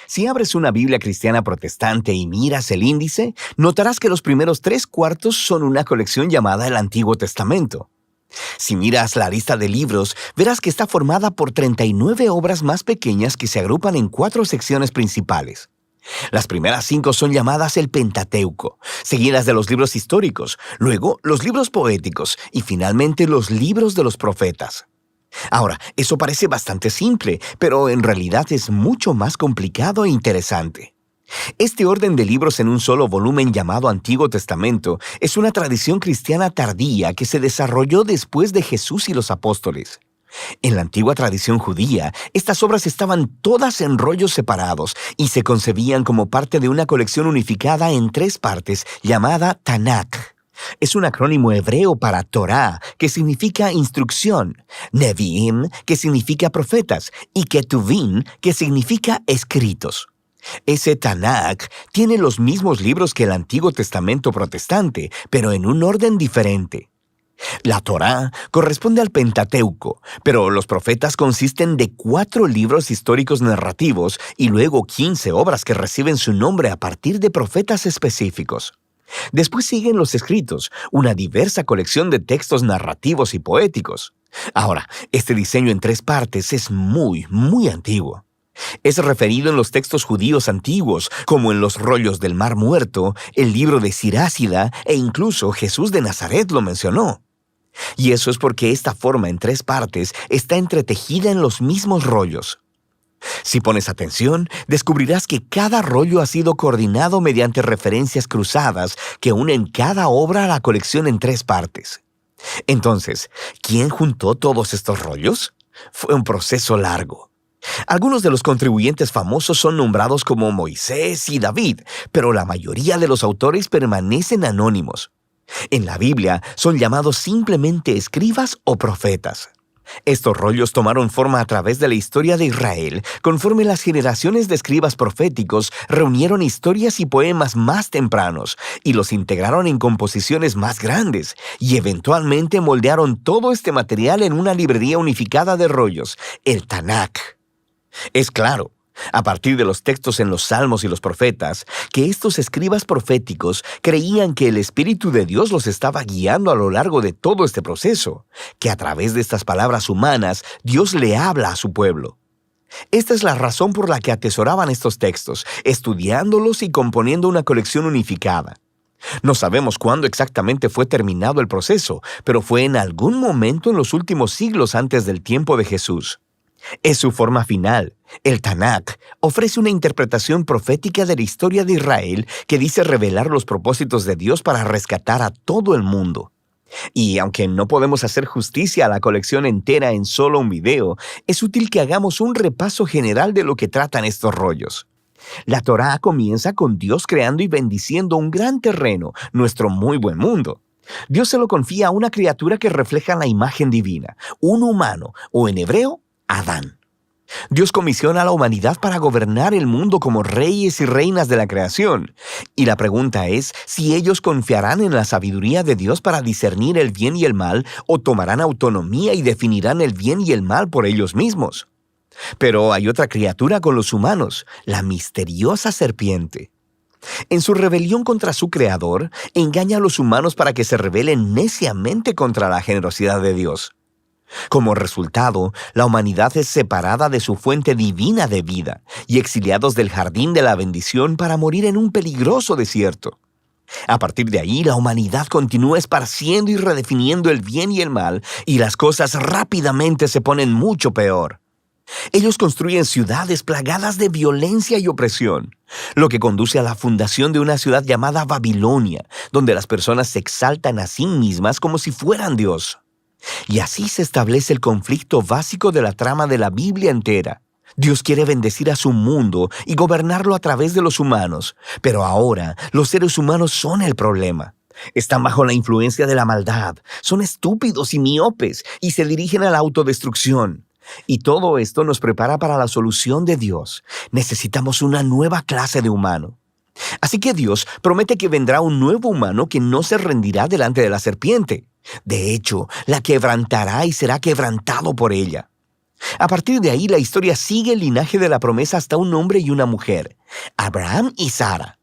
Si abres una Biblia cristiana protestante y miras el índice, notarás que los primeros 3/4 son una colección llamada el Antiguo Testamento. Si miras la lista de libros, verás que está formada por 39 obras más pequeñas que se agrupan en 4 secciones principales. Las primeras 5 son llamadas el Pentateuco, seguidas de los libros históricos, luego los libros poéticos y finalmente los libros de los profetas. Ahora, eso parece bastante simple, pero en realidad es mucho más complicado e interesante. Este orden de libros en un solo volumen llamado Antiguo Testamento es una tradición cristiana tardía que se desarrolló después de Jesús y los apóstoles. En la antigua tradición judía, estas obras estaban todas en rollos separados y se concebían como parte de una colección unificada en 3 partes llamada Tanakh. Es un acrónimo hebreo para Torá, que significa instrucción, Nevi'im, que significa profetas, y Ketuvim, que significa escritos. Ese Tanakh tiene los mismos libros que el Antiguo Testamento protestante, pero en un orden diferente. La Torá corresponde al Pentateuco, pero los profetas consisten de 4 libros históricos narrativos y luego 15 obras que reciben su nombre a partir de profetas específicos. Después siguen los escritos, una diversa colección de textos narrativos y poéticos. Ahora, este diseño en 3 partes es muy antiguo. Es referido en los textos judíos antiguos, como en los rollos del Mar Muerto, el libro de Sirásida e incluso Jesús de Nazaret lo mencionó. Y eso es porque esta forma en 3 partes está entretejida en los mismos rollos. Si pones atención, descubrirás que cada rollo ha sido coordinado mediante referencias cruzadas que unen cada obra a la colección en 3 partes. Entonces, ¿quién juntó todos estos rollos? Fue un proceso largo. Algunos de los contribuyentes famosos son nombrados como Moisés y David, pero la mayoría de los autores permanecen anónimos. En la Biblia son llamados simplemente escribas o profetas. Estos rollos tomaron forma a través de la historia de Israel, conforme las generaciones de escribas proféticos reunieron historias y poemas más tempranos y los integraron en composiciones más grandes, y eventualmente moldearon todo este material en una librería unificada de rollos, el Tanakh. Es claro, a partir de los textos en los Salmos y los Profetas, que estos escribas proféticos creían que el Espíritu de Dios los estaba guiando a lo largo de todo este proceso, que a través de estas palabras humanas Dios le habla a su pueblo. Esta es la razón por la que atesoraban estos textos, estudiándolos y componiendo una colección unificada. No sabemos cuándo exactamente fue terminado el proceso, pero fue en algún momento en los últimos siglos antes del tiempo de Jesús. Es su forma final. El Tanakh ofrece una interpretación profética de la historia de Israel que dice revelar los propósitos de Dios para rescatar a todo el mundo. Y aunque no podemos hacer justicia a la colección entera en solo un video, es útil que hagamos un repaso general de lo que tratan estos rollos. La Torá comienza con Dios creando y bendiciendo un gran terreno, nuestro muy buen mundo. Dios se lo confía a una criatura que refleja la imagen divina, un humano, o en hebreo, Adán. Dios comisiona a la humanidad para gobernar el mundo como reyes y reinas de la creación. Y la pregunta es si ellos confiarán en la sabiduría de Dios para discernir el bien y el mal, o tomarán autonomía y definirán el bien y el mal por ellos mismos. Pero hay otra criatura con los humanos, la misteriosa serpiente. En su rebelión contra su creador, engaña a los humanos para que se rebelen neciamente contra la generosidad de Dios. Como resultado, la humanidad es separada de su fuente divina de vida y exiliados del jardín de la bendición para morir en un peligroso desierto. A partir de ahí, la humanidad continúa esparciendo y redefiniendo el bien y el mal, y las cosas rápidamente se ponen mucho peor. Ellos construyen ciudades plagadas de violencia y opresión, lo que conduce a la fundación de una ciudad llamada Babilonia, donde las personas se exaltan a sí mismas como si fueran Dios. Y así se establece el conflicto básico de la trama de la Biblia entera. Dios quiere bendecir a su mundo y gobernarlo a través de los humanos, pero ahora los seres humanos son el problema. Están bajo la influencia de la maldad, son estúpidos y miopes y se dirigen a la autodestrucción. Y todo esto nos prepara para la solución de Dios. Necesitamos una nueva clase de humano. Así que Dios promete que vendrá un nuevo humano que no se rendirá delante de la serpiente. De hecho, la quebrantará y será quebrantado por ella. A partir de ahí, la historia sigue el linaje de la promesa hasta un hombre y una mujer, Abraham y Sara.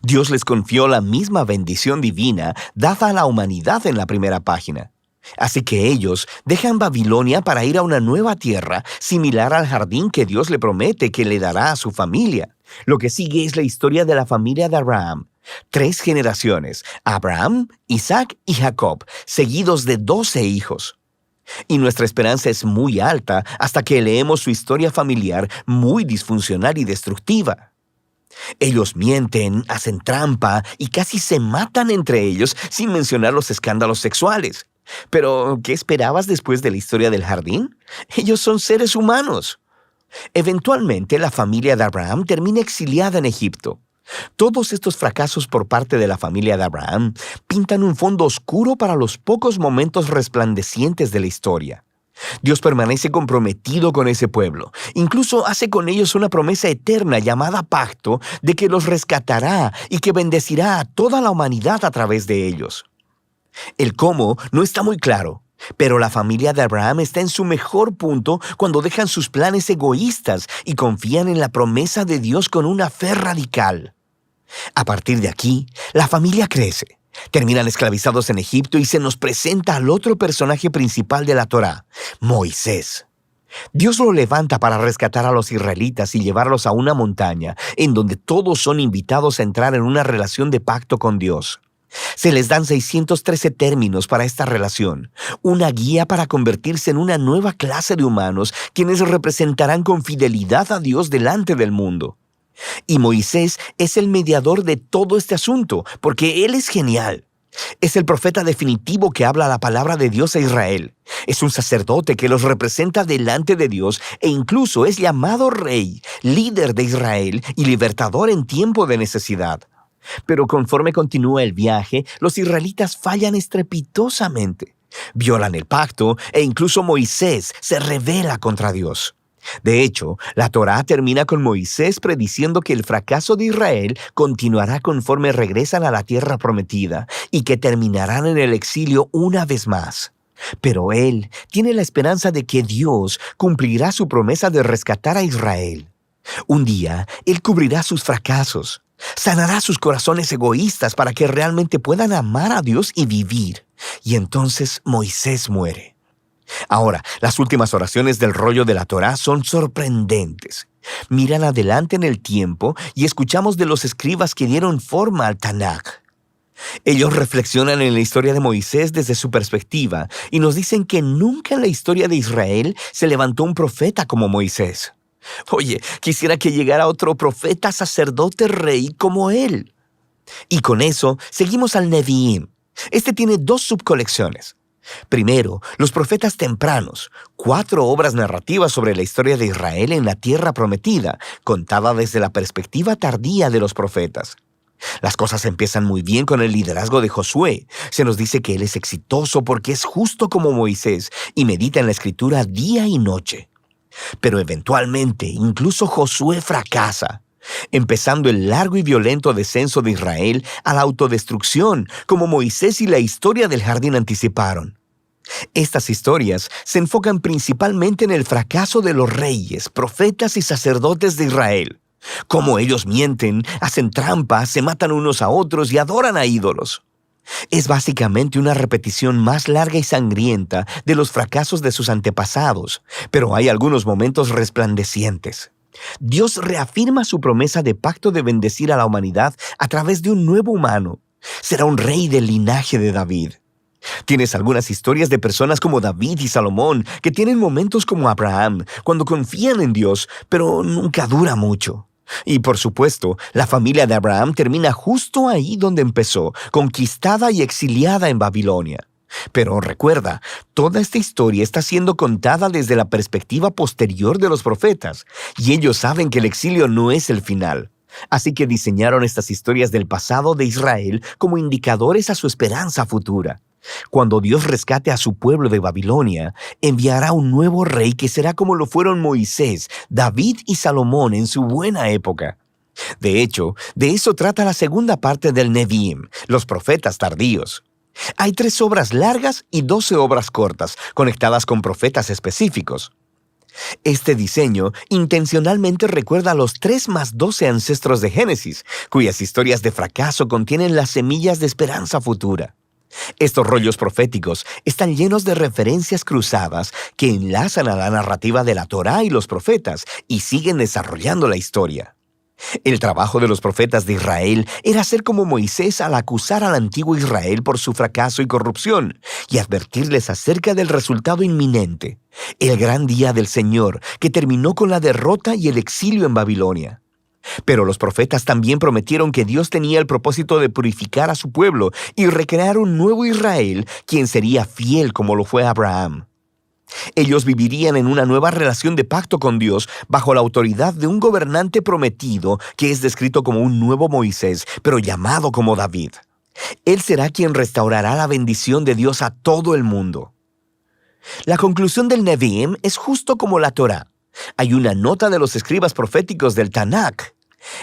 Dios les confió la misma bendición divina dada a la humanidad en la primera página. Así que ellos dejan Babilonia para ir a una nueva tierra, similar al jardín que Dios le promete que le dará a su familia. Lo que sigue es la historia de la familia de Abraham. 3 generaciones, Abraham, Isaac y Jacob, seguidos de 12 hijos. Y nuestra esperanza es muy alta hasta que leemos su historia familiar muy disfuncional y destructiva. Ellos mienten, hacen trampa y casi se matan entre ellos, sin mencionar los escándalos sexuales. Pero, ¿qué esperabas después de la historia del jardín? Ellos son seres humanos. Eventualmente, la familia de Abraham termina exiliada en Egipto. Todos estos fracasos por parte de la familia de Abraham pintan un fondo oscuro para los pocos momentos resplandecientes de la historia. Dios permanece comprometido con ese pueblo. Incluso hace con ellos una promesa eterna llamada pacto de que los rescatará y que bendecirá a toda la humanidad a través de ellos. El cómo no está muy claro, pero la familia de Abraham está en su mejor punto cuando dejan sus planes egoístas y confían en la promesa de Dios con una fe radical. A partir de aquí, la familia crece. Terminan esclavizados en Egipto y se nos presenta al otro personaje principal de la Torá, Moisés. Dios lo levanta para rescatar a los israelitas y llevarlos a una montaña en donde todos son invitados a entrar en una relación de pacto con Dios. Se les dan 613 términos para esta relación, una guía para convertirse en una nueva clase de humanos quienes representarán con fidelidad a Dios delante del mundo. Y Moisés es el mediador de todo este asunto, porque él es genial. Es el profeta definitivo que habla la palabra de Dios a Israel. Es un sacerdote que los representa delante de Dios e incluso es llamado rey, líder de Israel y libertador en tiempo de necesidad. Pero conforme continúa el viaje, los israelitas fallan estrepitosamente. Violan el pacto e incluso Moisés se rebela contra Dios. De hecho, la Torá termina con Moisés prediciendo que el fracaso de Israel continuará conforme regresan a la tierra prometida y que terminarán en el exilio una vez más. Pero él tiene la esperanza de que Dios cumplirá su promesa de rescatar a Israel. Un día, él cubrirá sus fracasos, sanará sus corazones egoístas para que realmente puedan amar a Dios y vivir. Y entonces Moisés muere. Ahora, las últimas oraciones del rollo de la Torá son sorprendentes. Miran adelante en el tiempo y escuchamos de los escribas que dieron forma al Tanaj. Ellos reflexionan en la historia de Moisés desde su perspectiva y nos dicen que nunca en la historia de Israel se levantó un profeta como Moisés. Oye, quisiera que llegara otro profeta, sacerdote, rey como él. Y con eso seguimos al Nevi'im. Este tiene 2 subcolecciones. Primero, los profetas tempranos, 4 obras narrativas sobre la historia de Israel en la tierra prometida, contada desde la perspectiva tardía de los profetas. Las cosas empiezan muy bien con el liderazgo de Josué. Se nos dice que él es exitoso porque es justo como Moisés y medita en la escritura día y noche. Pero eventualmente, incluso Josué fracasa, empezando el largo y violento descenso de Israel a la autodestrucción, como Moisés y la historia del jardín anticiparon. Estas historias se enfocan principalmente en el fracaso de los reyes, profetas y sacerdotes de Israel. Cómo ellos mienten, hacen trampas, se matan unos a otros y adoran a ídolos. Es básicamente una repetición más larga y sangrienta de los fracasos de sus antepasados, pero hay algunos momentos resplandecientes. Dios reafirma su promesa de pacto de bendecir a la humanidad a través de un nuevo humano. Será un rey del linaje de David. Tienes algunas historias de personas como David y Salomón que tienen momentos como Abraham, cuando confían en Dios, pero nunca dura mucho. Y por supuesto, la familia de Abraham termina justo ahí donde empezó, conquistada y exiliada en Babilonia. Pero recuerda, toda esta historia está siendo contada desde la perspectiva posterior de los profetas, y ellos saben que el exilio no es el final. Así que diseñaron estas historias del pasado de Israel como indicadores a su esperanza futura. Cuando Dios rescate a su pueblo de Babilonia, enviará un nuevo rey que será como lo fueron Moisés, David y Salomón en su buena época. De hecho, de eso trata la segunda parte del Nevi'im, los profetas tardíos. Hay 3 obras largas y 12 obras cortas, conectadas con profetas específicos. Este diseño intencionalmente recuerda a los 3 más 12 ancestros de Génesis, cuyas historias de fracaso contienen las semillas de esperanza futura. Estos rollos proféticos están llenos de referencias cruzadas que enlazan a la narrativa de la Torá y los profetas y siguen desarrollando la historia. El trabajo de los profetas de Israel era ser como Moisés al acusar al antiguo Israel por su fracaso y corrupción y advertirles acerca del resultado inminente, el gran día del Señor que terminó con la derrota y el exilio en Babilonia. Pero los profetas también prometieron que Dios tenía el propósito de purificar a su pueblo y recrear un nuevo Israel, quien sería fiel como lo fue Abraham. Ellos vivirían en una nueva relación de pacto con Dios bajo la autoridad de un gobernante prometido que es descrito como un nuevo Moisés, pero llamado como David. Él será quien restaurará la bendición de Dios a todo el mundo. La conclusión del Nevi'im es justo como la Torá. Hay una nota de los escribas proféticos del Tanakh.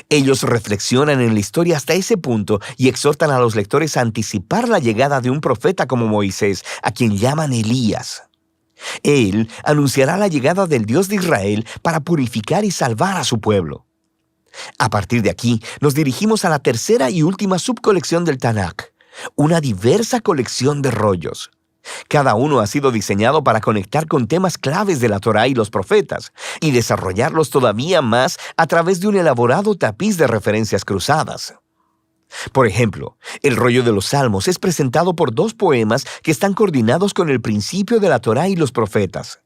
Ellos reflexionan en la historia hasta ese punto y exhortan a los lectores a anticipar la llegada de un profeta como Moisés, a quien llaman Elías. Él anunciará la llegada del Dios de Israel para purificar y salvar a su pueblo. A partir de aquí, nos dirigimos a la tercera y última subcolección del Tanakh, una diversa colección de rollos. Cada uno ha sido diseñado para conectar con temas claves de la Torá y los profetas y desarrollarlos todavía más a través de un elaborado tapiz de referencias cruzadas. Por ejemplo, el rollo de los Salmos es presentado por 2 poemas que están coordinados con el principio de la Torá y los profetas.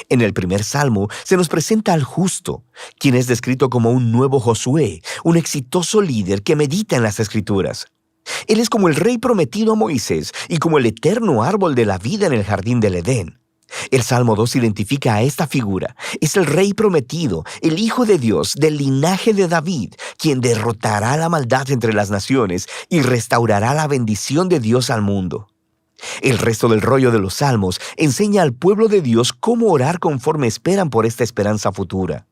En el primer salmo se nos presenta al justo, quien es descrito como un nuevo Josué, un exitoso líder que medita en las Escrituras. Él es como el rey prometido a Moisés y como el eterno árbol de la vida en el jardín del Edén. El Salmo 2 identifica a esta figura. Es el rey prometido, el Hijo de Dios, del linaje de David, quien derrotará la maldad entre las naciones y restaurará la bendición de Dios al mundo. El resto del rollo de los Salmos enseña al pueblo de Dios cómo orar conforme esperan por esta esperanza futura.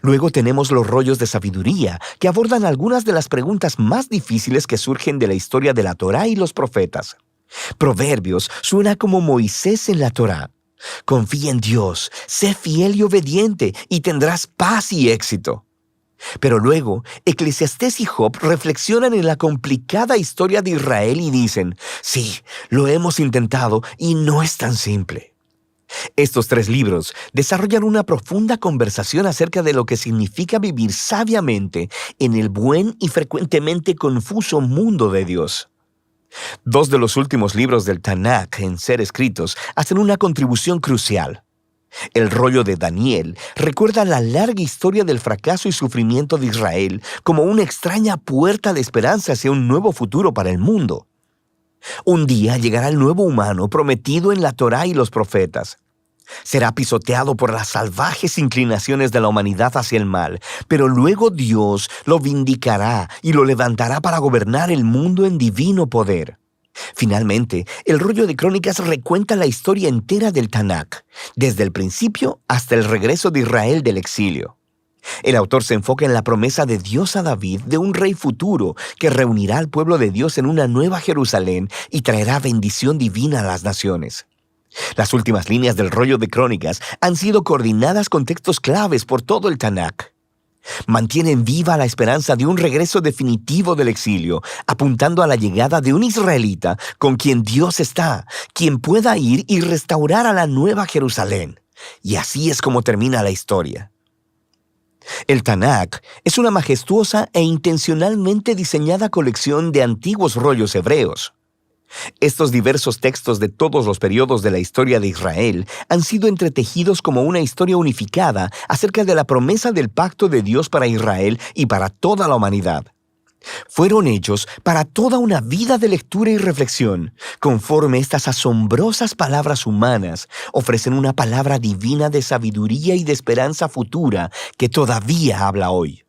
Luego tenemos los rollos de sabiduría, que abordan algunas de las preguntas más difíciles que surgen de la historia de la Torá y los profetas. Proverbios suena como Moisés en la Torá. Confía en Dios, sé fiel y obediente, y tendrás paz y éxito. Pero luego, Eclesiastés y Job reflexionan en la complicada historia de Israel y dicen, sí, lo hemos intentado y no es tan simple. Estos 3 libros desarrollan una profunda conversación acerca de lo que significa vivir sabiamente en el buen y frecuentemente confuso mundo de Dios. 2 de los últimos libros del Tanakh en ser escritos hacen una contribución crucial. El rollo de Daniel recuerda la larga historia del fracaso y sufrimiento de Israel como una extraña puerta de esperanza hacia un nuevo futuro para el mundo. Un día llegará el nuevo humano prometido en la Torá y los profetas. Será pisoteado por las salvajes inclinaciones de la humanidad hacia el mal, pero luego Dios lo vindicará y lo levantará para gobernar el mundo en divino poder. Finalmente, el rollo de Crónicas recuenta la historia entera del Tanakh, desde el principio hasta el regreso de Israel del exilio. El autor se enfoca en la promesa de Dios a David de un rey futuro que reunirá al pueblo de Dios en una nueva Jerusalén y traerá bendición divina a las naciones. Las últimas líneas del rollo de Crónicas han sido coordinadas con textos claves por todo el Tanakh. Mantienen viva la esperanza de un regreso definitivo del exilio, apuntando a la llegada de un israelita con quien Dios está, quien pueda ir y restaurar a la nueva Jerusalén. Y así es como termina la historia. El Tanakh es una majestuosa e intencionalmente diseñada colección de antiguos rollos hebreos. Estos diversos textos de todos los periodos de la historia de Israel han sido entretejidos como una historia unificada acerca de la promesa del pacto de Dios para Israel y para toda la humanidad. Fueron hechos para toda una vida de lectura y reflexión, conforme estas asombrosas palabras humanas ofrecen una palabra divina de sabiduría y de esperanza futura que todavía habla hoy.